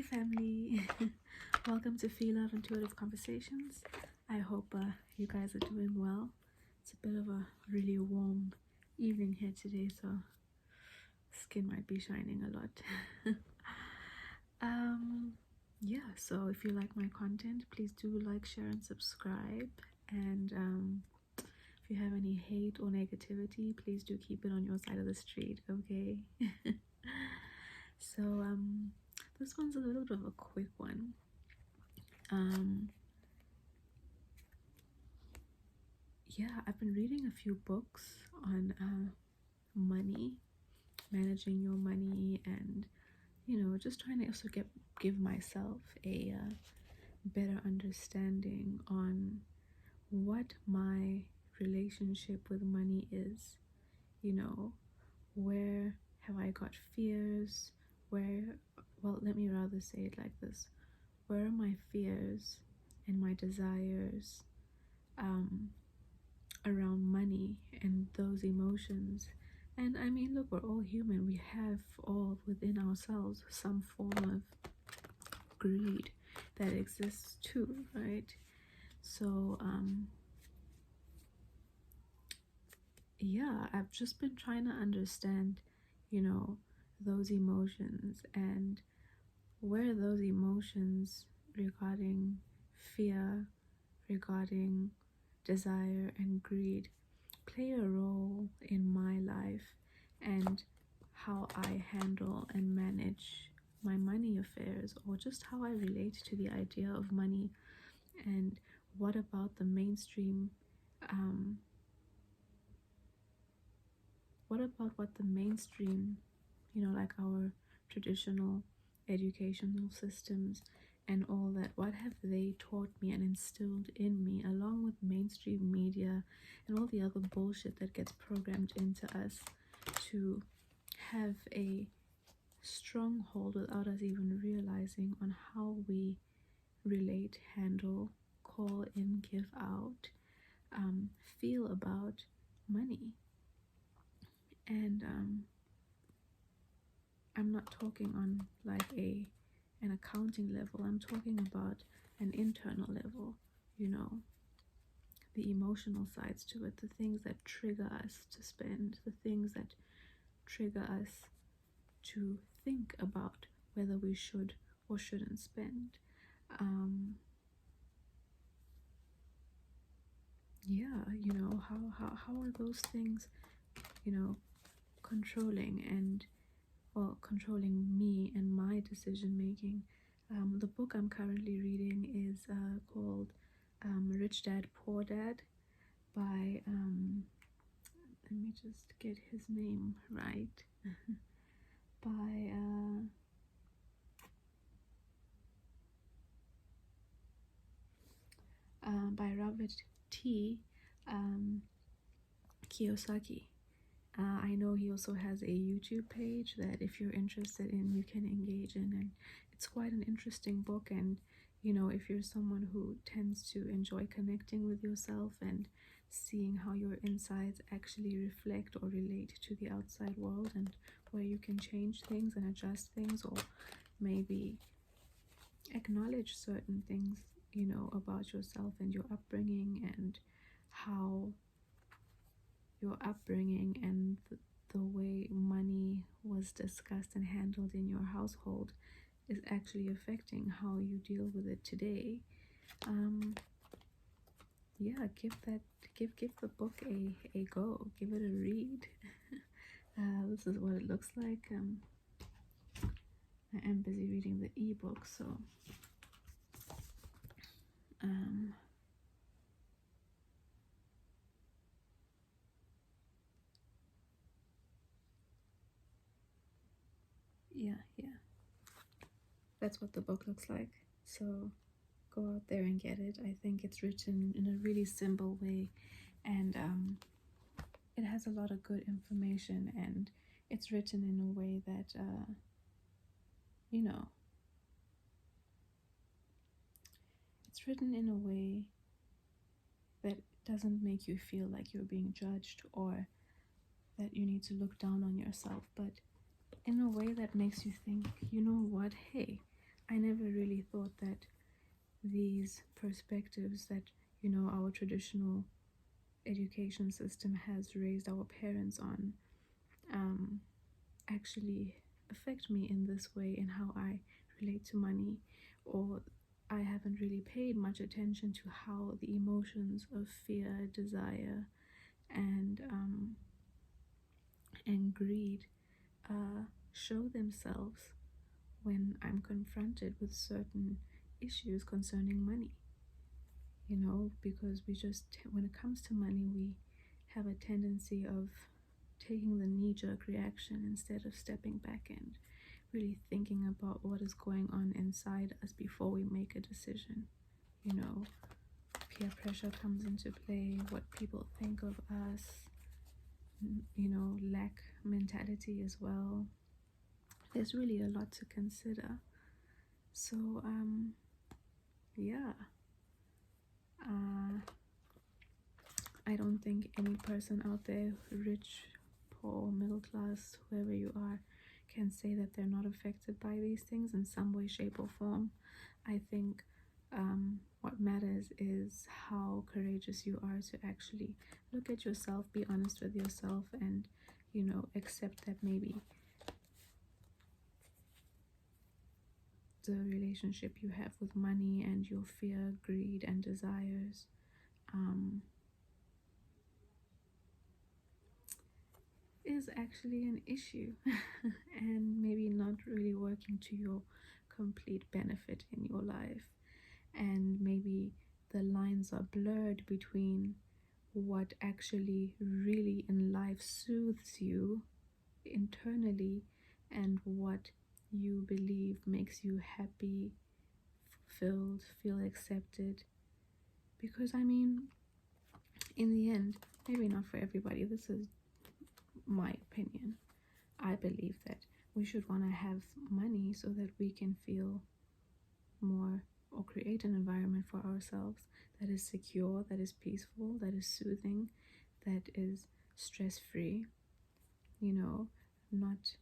family. Welcome to Phie.Love Intuitive Conversations. I hope you guys are doing well. It's a bit of a really warm evening here today, so skin might be shining a lot. Yeah, so if you like my content, please do like, share, and subscribe. And if you have any hate or negativity, please do keep it on your side of the street, okay? So this one's a little bit of a quick one. Yeah, I've been reading a few books on money, managing your money, and just trying to also give myself a better understanding on what my relationship with money is. Where have I got fears? Well, let me rather say it like this. Where are my fears and my desires around money and those emotions? And I mean, look, we're all human. We have all within ourselves some form of greed that exists too, right? So yeah, I've just been trying to understand those emotions and where those emotions regarding fear, regarding desire and greed play a role in my life, and how I handle and manage my money affairs, or just how I relate to the idea of money. And what about the mainstream what the mainstream, like our traditional educational systems and all that, what have they taught me and instilled in me, along with mainstream media and all the other bullshit that gets programmed into us to have a stronghold without us even realizing on how we relate, handle, call in, give out, feel about money. And I'm not talking on like an accounting level. I'm talking about an internal level, the emotional sides to it, the things that trigger us to spend, the things that trigger us to think about whether we should or shouldn't spend. Yeah, how are those things, controlling me and my decision making. The book I'm currently reading is called Rich Dad Poor Dad by let me just get his name right. By Robert T. Kiyosaki. I know he also has a YouTube page that if you're interested in, you can engage in, and it's quite an interesting book. And if you're someone who tends to enjoy connecting with yourself and seeing how your insides actually reflect or relate to the outside world, and where you can change things and adjust things, or maybe acknowledge certain things about yourself and your upbringing, and how your upbringing and the way money was discussed and handled in your household is actually affecting how you deal with it today. Yeah, give the book a go, give it a read. This is what it looks like. I am busy reading the ebook, so yeah, that's what the book looks like. So go out there and get it. I think it's written in a really simple way, and it has a lot of good information, and it's written in a way that it's written in a way that doesn't make you feel like you're being judged or that you need to look down on yourself, but in a way that makes you think, you know what, hey, I never really thought that these perspectives that, you know, our traditional education system has raised our parents on actually affect me in this way in how I relate to money, or I haven't really paid much attention to how the emotions of fear, desire, and greed show themselves when I'm confronted with certain issues concerning money. You know, because when it comes to money, we have a tendency of taking the knee-jerk reaction instead of stepping back and really thinking about what is going on inside us before we make a decision. You know, peer pressure comes into play, what people think of us, you know, lack mentality as well. There's really a lot to consider. So yeah, I don't think any person out there, rich, poor, middle class, whoever you are, can say that they're not affected by these things in some way, shape, or form. I think what matters is how courageous you are to actually look at yourself, be honest with yourself, and, you know, accept that maybe the relationship you have with money and your fear, greed, and desires is actually an issue and maybe not really working to your complete benefit in your life. And maybe the lines are blurred between what actually really in life soothes you internally and what you believe makes you happy, fulfilled, feel accepted. Because I mean, in the end, maybe not for everybody, this is my opinion, I believe that we should want to have money so that we can feel more, or create an environment for ourselves that is secure, that is peaceful, that is soothing, that is stress-free, you know, not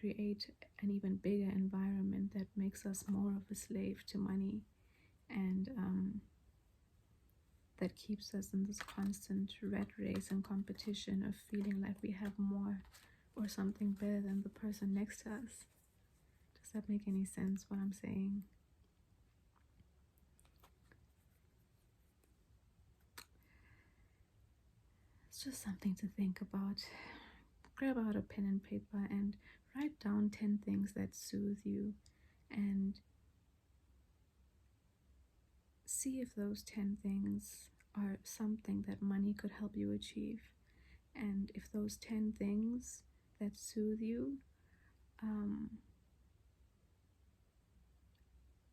create an even bigger environment that makes us more of a slave to money, and that keeps us in this constant rat race and competition of feeling like we have more or something better than the person next to us. Does that make any sense, what I'm saying? It's just something to think about. Grab out a pen and paper and write down 10 things that soothe you, and see if those 10 things are something that money could help you achieve. And if those 10 things that soothe you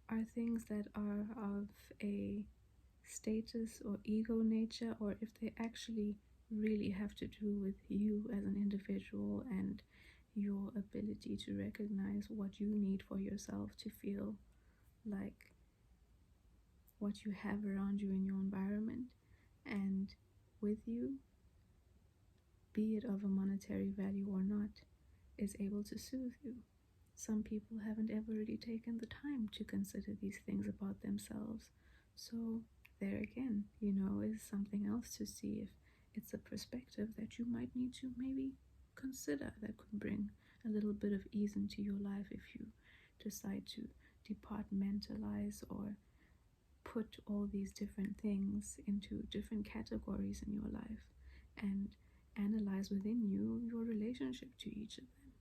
are things that are of a status or ego nature, or if they actually really have to do with you as an individual and your ability to recognize what you need for yourself to feel like what you have around you in your environment and with you, be it of a monetary value or not, is able to soothe you. Some people haven't ever really taken the time to consider these things about themselves. So there again, you know, is something else to see if it's a perspective that you might need to maybe consider, that could bring a little bit of ease into your life if you decide to departmentalize or put all these different things into different categories in your life and analyze within you your relationship to each of them.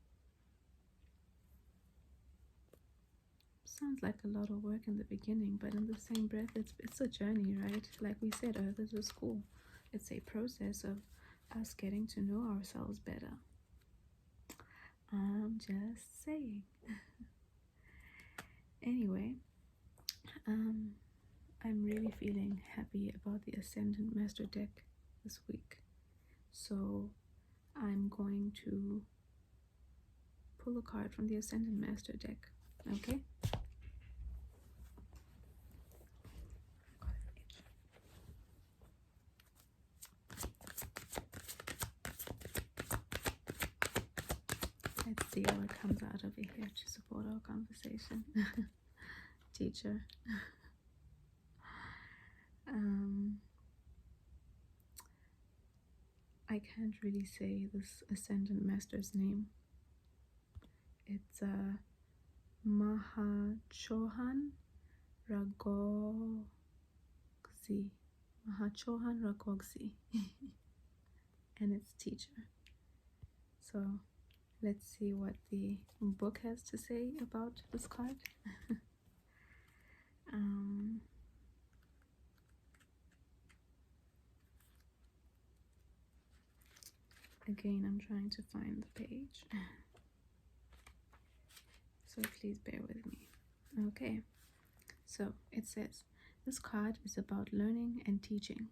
Sounds like a lot of work in the beginning, but in the same breath, it's a journey, right? Like we said, Earth is a school. It's a process of us getting to know ourselves better. I'm just saying. Anyway, I'm really feeling happy about the Ascendant Master deck this week. So I'm going to pull a card from the Ascendant Master deck, okay? Let's see what comes out of it here to support our conversation. teacher. I can't really say this ascendant master's name. It's Mahachohan Ragogzi. Mahachohan Ragogzi. And it's teacher. So let's see what the book has to say about this card. Again, I'm trying to find the page, so please bear with me. Okay, so it says, this card is about learning and teaching.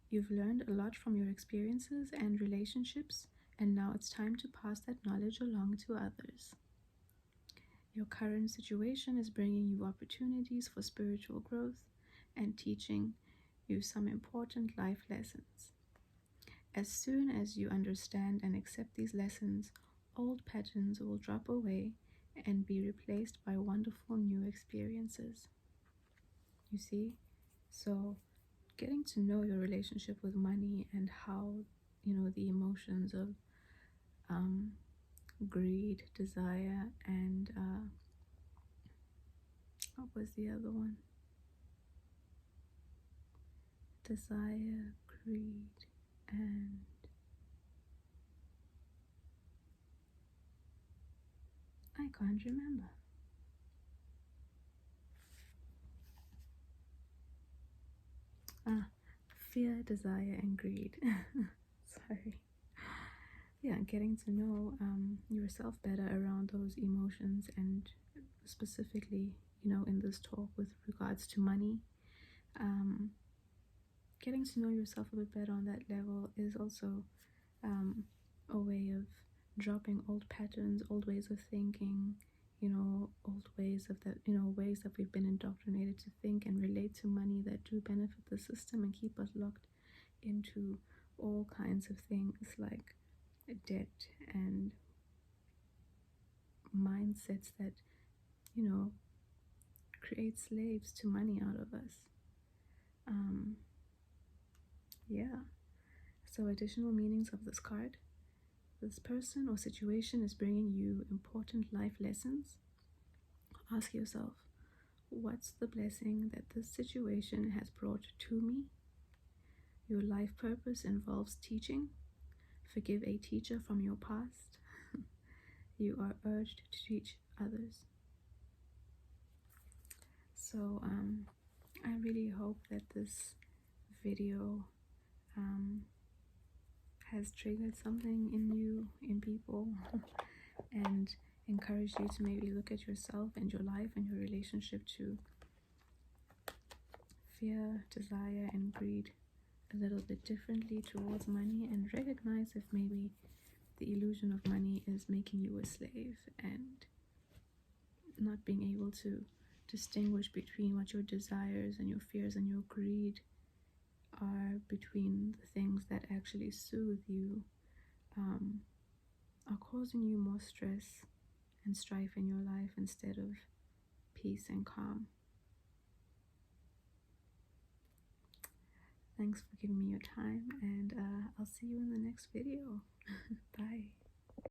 You've learned a lot from your experiences and relationships, and now it's time to pass that knowledge along to others. Your current situation is bringing you opportunities for spiritual growth and teaching you some important life lessons. As soon as you understand and accept these lessons, old patterns will drop away and be replaced by wonderful new experiences. You see? So getting to know your relationship with money and how, the emotions of greed, desire, and what was the other one? Desire, greed, and I can't remember. Fear, desire, and greed. Sorry. Yeah, getting to know yourself better around those emotions, and specifically, in this talk with regards to money, getting to know yourself a bit better on that level is also a way of dropping old patterns, old ways of thinking, old ways of that, ways that we've been indoctrinated to think and relate to money that do benefit the system and keep us locked into all kinds of things like debt and mindsets that, create slaves to money out of us. Yeah. So additional meanings of this card. This person or situation is bringing you important life lessons. Ask yourself, what's the blessing that this situation has brought to me? Your life purpose involves teaching. Forgive a teacher from your past. You are urged to teach others. So I really hope that this video has triggered something in you, in people, and encouraged you to maybe look at yourself and your life and your relationship to fear, desire, and greed a little bit differently towards money, and recognize if maybe the illusion of money is making you a slave and not being able to distinguish between what your desires and your fears and your greed are, between the things that actually soothe you, are causing you more stress and strife in your life instead of peace and calm. Thanks for giving me your time, and I'll see you in the next video. Bye.